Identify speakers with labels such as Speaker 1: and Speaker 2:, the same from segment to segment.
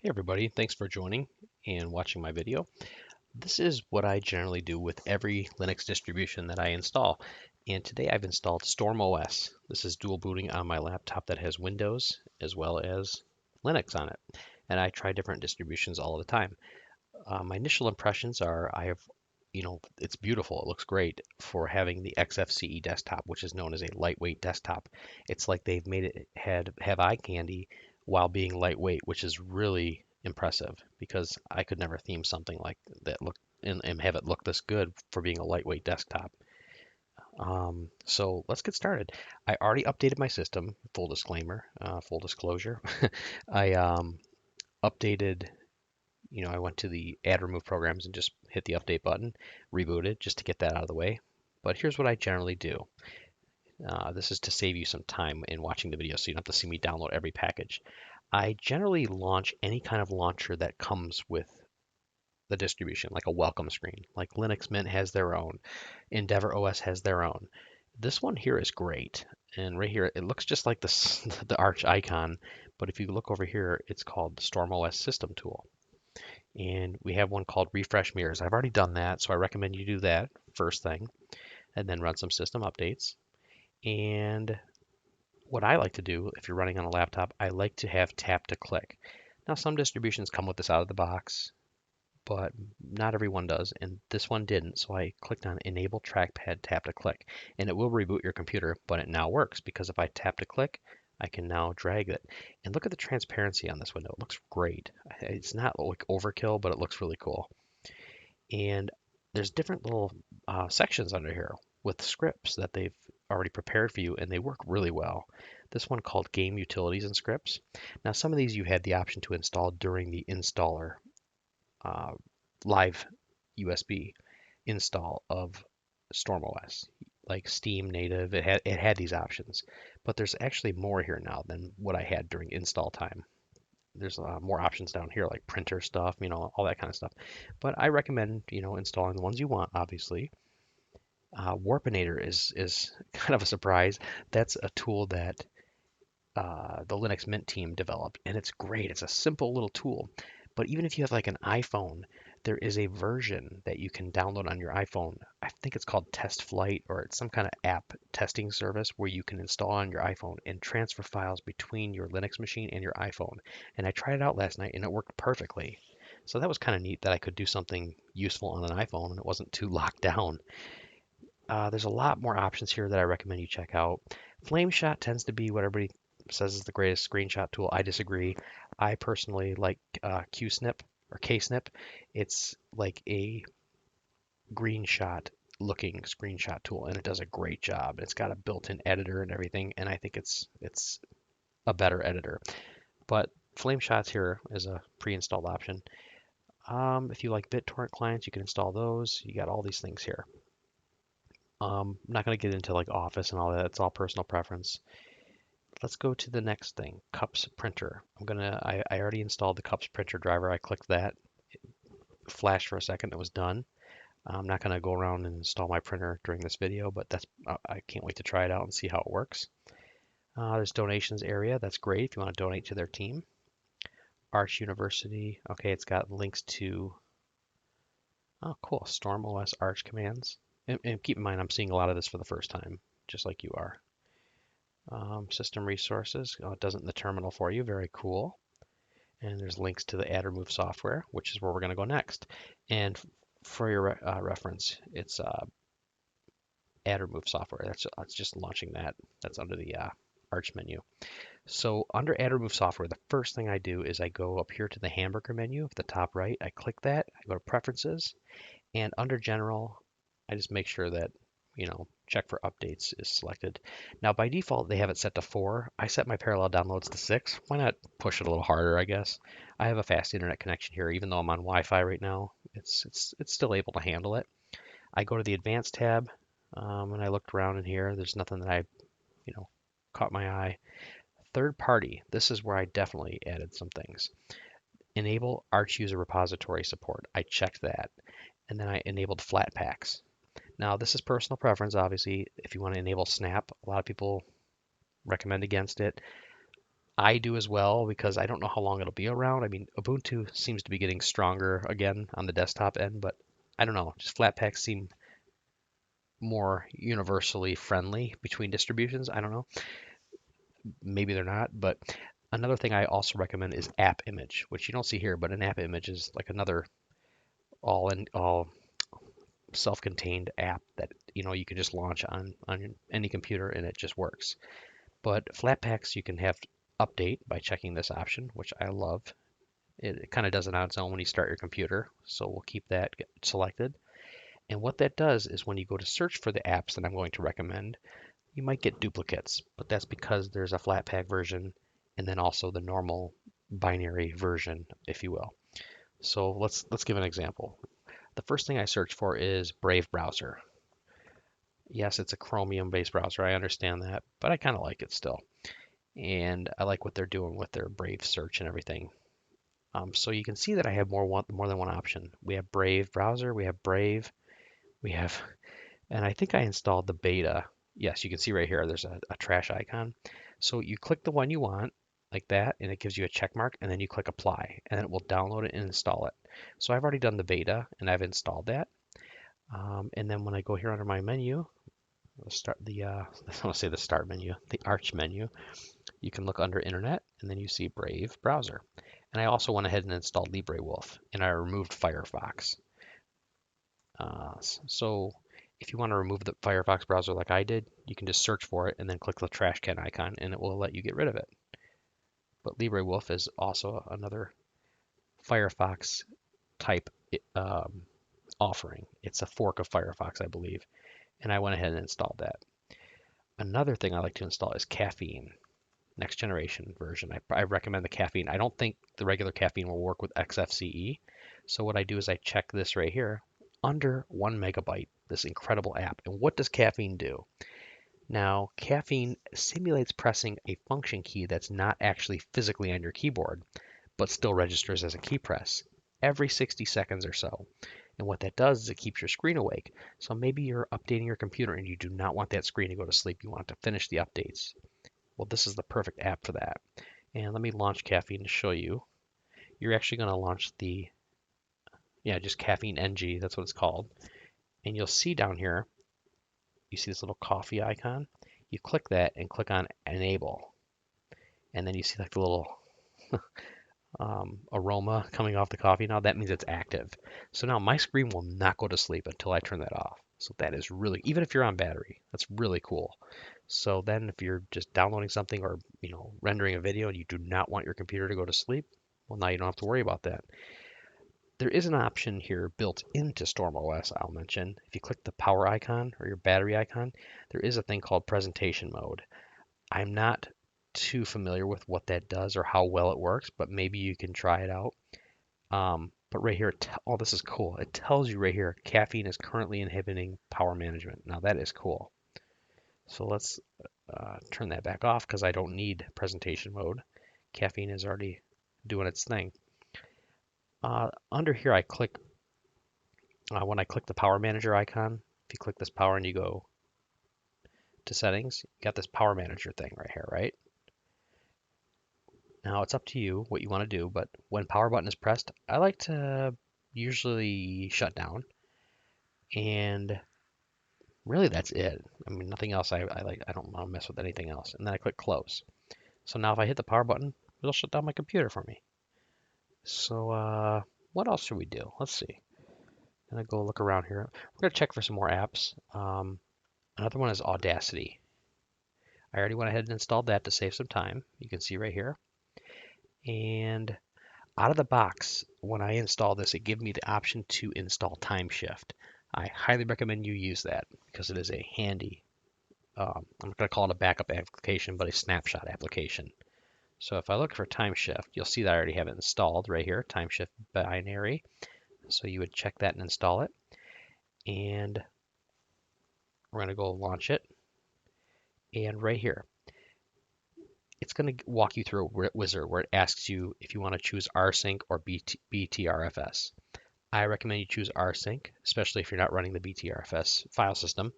Speaker 1: Hey everybody, thanks for joining and watching my video. This is what I generally do with every Linux distribution that I install. And today I've installed StormOS. This is dual booting on my laptop that has Windows as well as Linux on it. And I try different distributions all the time. My initial impressions are it's beautiful. It looks great for having the XFCE desktop, which is known as a lightweight desktop. It's like they've made it have eye candy while being lightweight, which is really impressive because I could never theme something like that look and have it look this good for being a lightweight desktop. So let's get started. I already updated my system. Full disclaimer, full disclosure. I updated I went to the add remove programs and just hit the update button, rebooted just to get that out of the way. But here's what I generally do. This is to save you some time in watching the video so you don't have to see me download every package. I generally launch any kind of launcher that comes with the distribution, like a welcome screen. Like Linux Mint has their own, Endeavor OS has their own. This one here is great. And right here, it looks just like this, the Arch icon. But if you look over here, it's called the StormOS System Tool. And we have one called refresh mirrors. I've already done that, so I recommend you do that first thing and then run some system updates. And what I like to do if you're running on a laptop, I like to have tap to click. Now, some distributions come with this out of the box, but not everyone does, and this one didn't. So I clicked on enable trackpad tap to click, and it will reboot your computer, but it now works because if I tap to click, I can now drag it. And look at the transparency on this window. It looks great. It's not like overkill, but it looks really cool. And there's different little sections under here with scripts that they've already prepared for you, and they work really well. This one called Game Utilities and Scripts. Now, some of these you had the option to install during the installer uh, live USB install of StormOS, like Steam native. It had these options, but there's actually more here now than what I had during install time. There's more options down here like printer stuff, all that kind of stuff. But I recommend, installing the ones you want, obviously. Warpinator is kind of a surprise. That's a tool that the Linux Mint team developed, and it's great. It's a simple little tool. But even if you have like an iPhone, there is a version that you can download on your iPhone. I think it's called Test Flight, or it's some kind of app testing service where you can install on your iPhone and transfer files between your Linux machine and your iPhone. And I tried it out last night and it worked perfectly. So that was kind of neat that I could do something useful on an iPhone and it wasn't too locked down. There's a lot more options here that I recommend you check out. Flameshot tends to be what everybody says is the greatest screenshot tool. I disagree. I personally like QSnip or KSnip. It's like a green shot looking screenshot tool and it does a great job. It's got a built-in editor and everything, and I think it's a better editor. But Flameshots here is a pre-installed option. If you like BitTorrent clients, you can install those. You got all these things here. I'm not going to get into like Office and all that. It's all personal preference. Let's go to the next thing, Cups printer. I already installed the Cups printer driver. I clicked that, it flashed for a second, it was done. I'm not going to go around and install my printer during this video, but I can't wait to try it out and see how it works. There's donations area. That's great if you want to donate to their team. Arch University. Okay, it's got links to, oh, cool, StormOS Arch commands. And keep in mind, I'm seeing a lot of this for the first time, just like you are. System resources. Oh, it does it in the terminal for you. Very cool. And there's links to the add remove software, which is where we're going to go next. And for your reference, it's add remove software. That's just launching that. That's under the Arch menu. So under add remove software, the first thing I do is I go up here to the hamburger menu at the top right. I click that. I go to preferences, and under general, I just make sure that check for updates is selected. Now by default, they have it set to 4. I set my parallel downloads to 6. Why not push it a little harder, I guess? I have a fast internet connection here, even though I'm on Wi-Fi right now. It's still able to handle it. I go to the advanced tab, and I looked around in here. There's nothing that caught my eye. Third party, this is where I definitely added some things. Enable Arch user repository support. I checked that. And then I enabled Flatpaks. Now, this is personal preference, obviously. If you want to enable Snap, a lot of people recommend against it. I do as well because I don't know how long it'll be around. I mean, Ubuntu seems to be getting stronger again on the desktop end, but I don't know. Just Flatpaks seem more universally friendly between distributions. I don't know. Maybe they're not, but another thing I also recommend is App Image, which you don't see here, but an App Image is like another all self-contained app that you can just launch on any computer and it just works. But Flatpaks you can have update by checking this option, which I love. It kind of does it on its own when you start your computer, so we'll keep that selected. And what that does is when you go to search for the apps that I'm going to recommend, you might get duplicates, but that's because there's a Flatpak version and then also the normal binary version, if you will. So let's give an example. The first thing I search for is Brave browser. Yes, it's a Chromium-based browser. I understand that, but I kind of like it still. And I like what they're doing with their Brave search and everything. So you can see that I have more than one option. We have Brave browser, we have Brave, we have, and I think I installed the beta. Yes, you can see right here, there's a trash icon. So you click the one you want, like that, and it gives you a check mark, and then you click apply, and then it will download it and install it. So I've already done the beta, and I've installed that. And then when I go here under my menu, start the, I want to say the start menu, the Arch menu, you can look under Internet, and then you see Brave browser. And I also went ahead and installed LibreWolf, and I removed Firefox. So if you want to remove the Firefox browser like I did, you can just search for it and then click the trash can icon, and it will let you get rid of it. But LibreWolf is also another Firefox type offering. It's a fork of Firefox, I believe, and I went ahead and installed that. Another thing I like to install is Caffeine. Next generation version. I recommend the Caffeine. I don't think the regular Caffeine will work with XFCE. So what I do is I check this right here under 1 MB, this incredible app. And what does Caffeine do? Now, Caffeine simulates pressing a function key that's not actually physically on your keyboard, but still registers as a key press every 60 seconds or so. And what that does is it keeps your screen awake. So maybe you're updating your computer and you do not want that screen to go to sleep. You want to finish the updates. Well, this is the perfect app for that. And let me launch Caffeine to show you. You're actually going to launch just Caffeine NG, that's what it's called. And you'll see down here, you see this little coffee icon. You click that and click on Enable. And then you see like the little aroma coming off the coffee. Now that means it's active. So now my screen will not go to sleep until I turn that off. So that is really, even if you're on battery, that's really cool. So then if you're just downloading something or, rendering a video and you do not want your computer to go to sleep, well, now you don't have to worry about that. There is an option here built into StormOS, I'll mention. If you click the power icon or your battery icon, there is a thing called presentation mode. I'm not too familiar with what that does or how well it works, but maybe you can try it out. But right here, oh, this is cool. It tells you right here, caffeine is currently inhibiting power management. Now that is cool. So let's turn that back off because I don't need presentation mode. Caffeine is already doing its thing. Under here, I click, when I click the power manager icon, if you click this power and you go to settings, you got this power manager thing right here, right? Now it's up to you what you want to do, but when power button is pressed, I like to usually shut down. And really that's it. I mean, nothing else I don't want to mess with anything else. And then I click close. So now if I hit the power button, it'll shut down my computer for me. So what else should we do? Let's see. I'm gonna go look around here. We're gonna check for some more apps. Another one is Audacity. I already went ahead and installed that to save some time. You can see right here. And out of the box, when I install this, it gives me the option to install Time Shift. I highly recommend you use that because it is a handy, I'm not going to call it a backup application, but a snapshot application. So if I look for Time Shift, you'll see that I already have it installed right here, Time Shift binary. So you would check that and install it. And we're going to go launch it. And right here, it's going to walk you through a wizard where it asks you if you want to choose rsync or BTRFS. I recommend you choose rsync, especially if you're not running the BTRFS file system.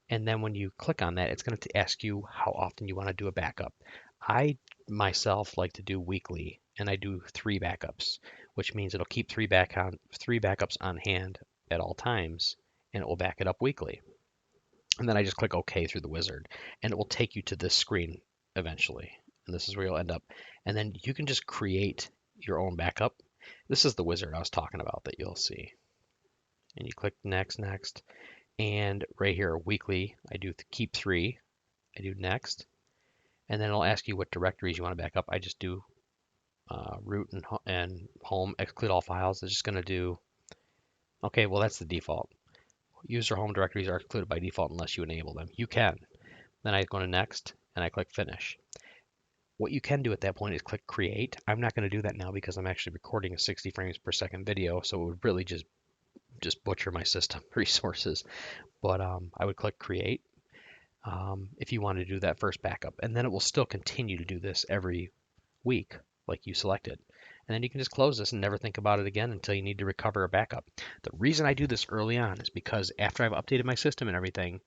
Speaker 1: And then when you click on that, it's going to ask you how often you want to do a backup. I myself like to do weekly, and I do 3 backups, which means it'll keep 3 backups on hand at all times, and it will back it up weekly. And then I just click OK through the wizard, and it will take you to this screen eventually. And this is where you'll end up. And then you can just create your own backup. This is the wizard I was talking about that you'll see. And you click next, next. And right here, weekly, I do keep 3. I do next. And then it'll ask you what directories you want to back up. I just do root and home, exclude all files. It's just going to do, okay, well, that's the default. User home directories are excluded by default unless you enable them. You can. Then I go to next and I click finish. What you can do at that point is click create. I'm not going to do that now because I'm actually recording a 60 frames per second video, so it would really just butcher my system resources. But I would click create if you want to do that first backup, and then it will still continue to do this every week like you selected. And then you can just close this and never think about it again until you need to recover a backup. The reason I do this early on is because after I've updated my system and everything,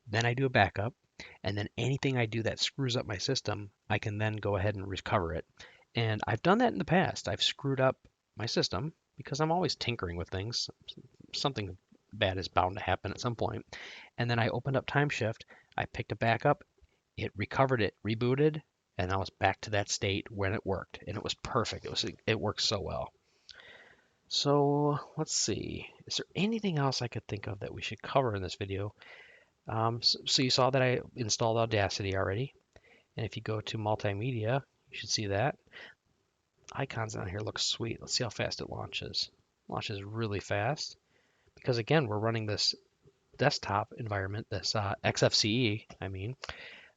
Speaker 1: then I do a backup, and then anything I do that screws up my system, I can then go ahead and recover it. And I've done that in the past. I've screwed up my system because I'm always tinkering with things. Something bad is bound to happen at some point. And then I opened up TimeShift, I picked a backup, it recovered it, rebooted, and I was back to that state when it worked, and it was perfect. It worked so well. So let's see. Is there anything else I could think of that we should cover in this video? So you saw that I installed Audacity already, and if you go to multimedia, you should see that. Icons on here look sweet. Let's see how fast it launches. Launches really fast because again, we're running this desktop environment, this XFCE, I mean,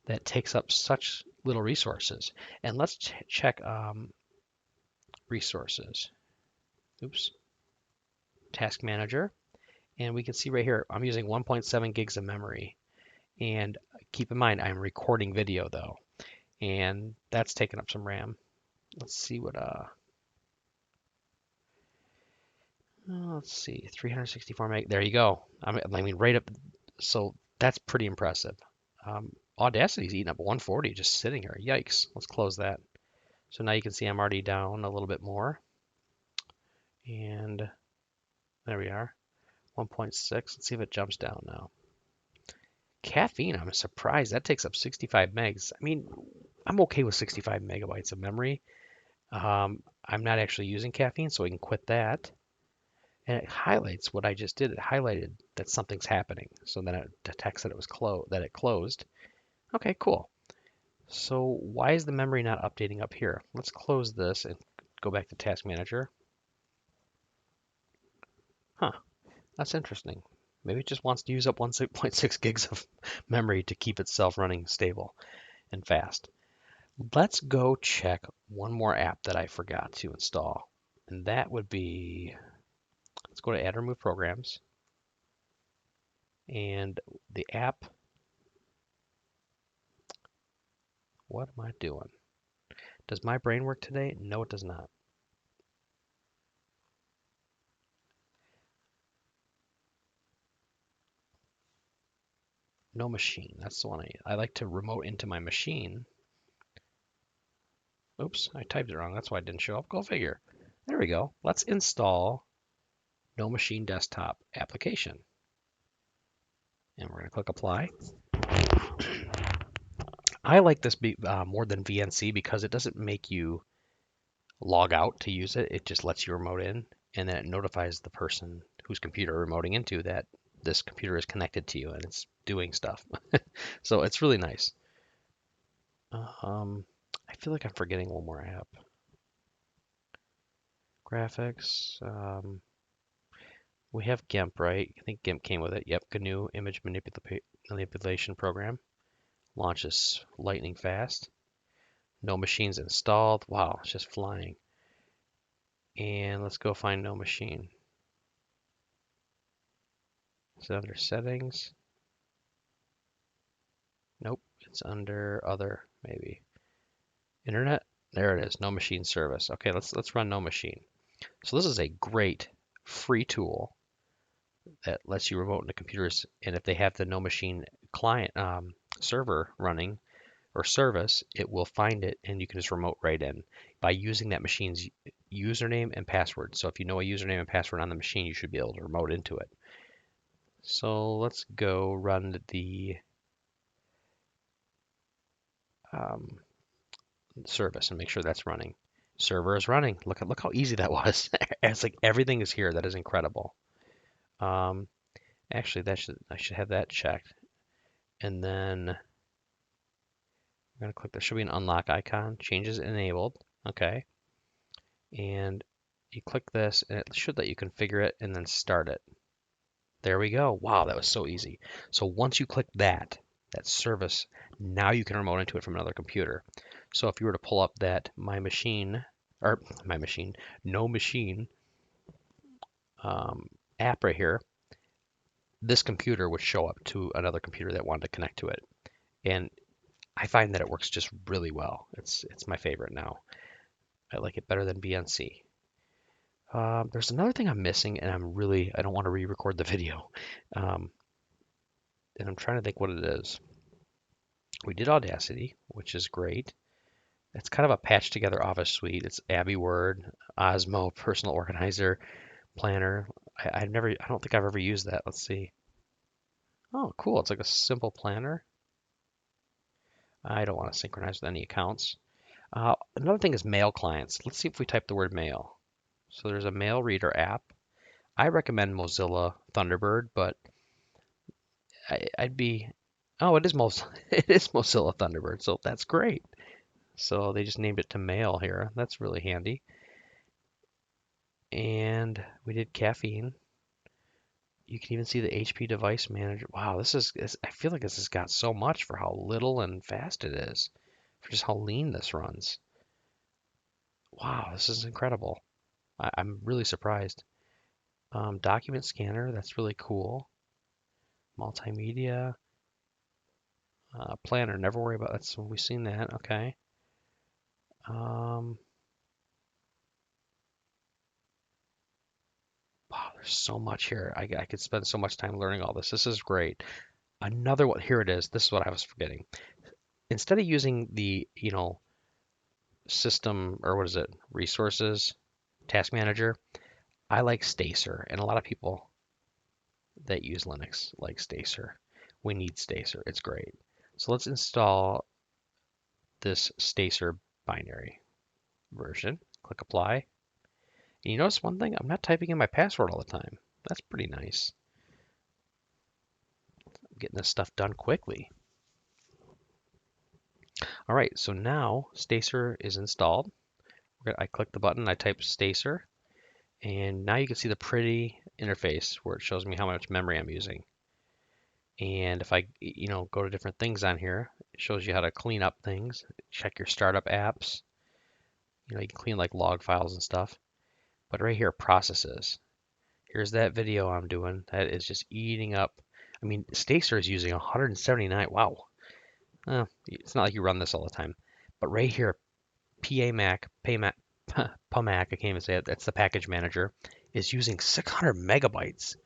Speaker 1: that takes up such little resources. And let's check resources. Oops. Task Manager. And we can see right here, I'm using 1.7 gigs of memory. And keep in mind, I'm recording video though. And that's taking up some RAM. Let's see what, let's see, 364 meg. There you go. I mean, right up. So that's pretty impressive. Audacity's eating up 140 just sitting here. Yikes. Let's close that. So now you can see I'm already down a little bit more. And there we are. 1.6. Let's see if it jumps down now. Caffeine, I'm surprised. That takes up 65 megs. I mean, I'm okay with 65 megabytes of memory. I'm not actually using caffeine, so I can quit that. And it highlights what I just did. It highlighted that something's happening. So then it detects that it closed. Okay, cool. So why is the memory not updating up here? Let's close this and go back to Task Manager. Huh, that's interesting. Maybe it just wants to use up 1.6 gigs of memory to keep itself running stable and fast. Let's go check one more app that I forgot to install. And that would be, let's go to Add Remove Programs. And the app, what am I doing? Does my brain work today? No, it does not. No machine. That's the one I like to remote into my machine. Oops, I typed it wrong. That's why it didn't show up. Go figure. There we go. Let's install No Machine Desktop application. And we're going to click Apply. I like this more than VNC because it doesn't make you log out to use it. It just lets you remote in, and then it notifies the person whose computer you're remoting into that this computer is connected to you and it's doing stuff. So it's really nice. I feel like I'm forgetting one more app. Graphics. We have GIMP, right? I think GIMP came with it. Yep, GNU Image Manipulation Program. Launches lightning fast. No machines installed. Wow, it's just flying. And let's go find No Machine. Is it under Settings? Nope, it's under Other, maybe. Internet? There it is, No Machine Service. Okay, let's run No Machine. So this is a great free tool that lets you remote into computers, and if they have the No Machine client server running, or service, it will find it and you can just remote right in by using that machine's username and password. So if you know a username and password on the machine, you should be able to remote into it. So let's go run the um, service and make sure that's running. Server is running. Look how easy that was. It's like everything is here. That is incredible. Um, Actually, I should have that checked. And then I'm gonna click. There should be an unlock icon. Changes enabled. Okay. And you click this, and it should let you configure it and then start it. There we go. Wow, that was so easy. So once you click that service, now you can remote into it from another computer. So if you were to pull up that no machine app right here, this computer would show up to another computer that wanted to connect to it. And I find that it works just really well. It's my favorite now. I like it better than BNC. There's another thing I'm missing, and I don't want to re-record the video. Um, and I'm trying to think what it is. We did Audacity, which is great. It's kind of a patched together Office suite. It's Abby Word, Osmo, Personal Organizer, Planner. I don't think I've ever used that. Let's see. Oh, cool. It's like a simple planner. I don't want to synchronize with any accounts. Another thing is mail clients. Let's see if we type the word mail. So there's a mail reader app. I recommend Mozilla Thunderbird, but I'd be, oh, it is it is Mozilla Thunderbird, so that's great. So they just named it to mail here. That's really handy. And we did caffeine. You can even see the HP device manager. Wow, I feel like this has got so much for how little and fast it is, for just how lean this runs. Wow, this is incredible. I'm really surprised. Document scanner, that's really cool. Multimedia, planner, never worry about that's we've seen that. Okay. Um, wow, there's so much here. I could spend so much time learning all this. This is great. Another one, here it is. This is what I was forgetting. Instead of using the, system or what is it, resources, task manager, I like Stacer, and a lot of people that use Linux like Stacer. We need Stacer. It's great. So let's install this Stacer binary version. Click apply. And you notice one thing? I'm not typing in my password all the time. That's pretty nice. I'm getting this stuff done quickly. All right, so now Stacer is installed. I click the button, I type Stacer, and now you can see the pretty interface where it shows me how much memory I'm using. And if I, go to different things on here, it shows you how to clean up things, check your startup apps. You can clean like log files and stuff. But right here, processes. Here's that video I'm doing. That is just eating up. I mean, Stacer is using 179. Wow. It's not like you run this all the time. But right here, PAMAC, I can't even say it. That's the package manager, is using 600 megabytes.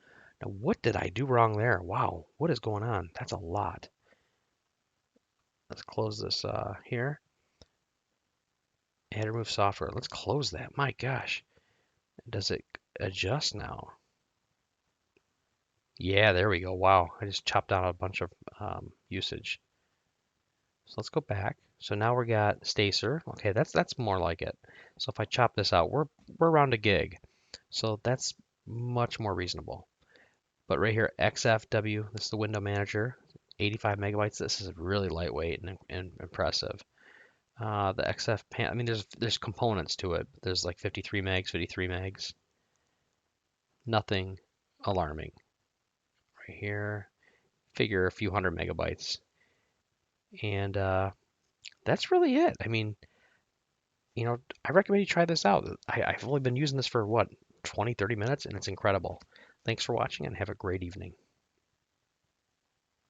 Speaker 1: Now, what did I do wrong there? Wow, what is going on? That's a lot. Let's close this here. Add remove software. Let's close that. My gosh. Does it adjust now? Yeah, there we go. Wow, I just chopped out a bunch of usage. So let's go back. So now we got Stacer. Okay, that's more like it. So if I chop this out, we're around a gig. So that's much more reasonable. But right here, XFW, this is the window manager, 85 megabytes. This is really lightweight and impressive. The XF pan, I mean, there's components to it. There's like 53 megs, 53 megs. Nothing alarming. Right here, figure a few hundred megabytes. And that's really it. I mean, I recommend you try this out. I've only been using this for what, 20, 30 minutes, and it's incredible. Thanks for watching and have a great evening.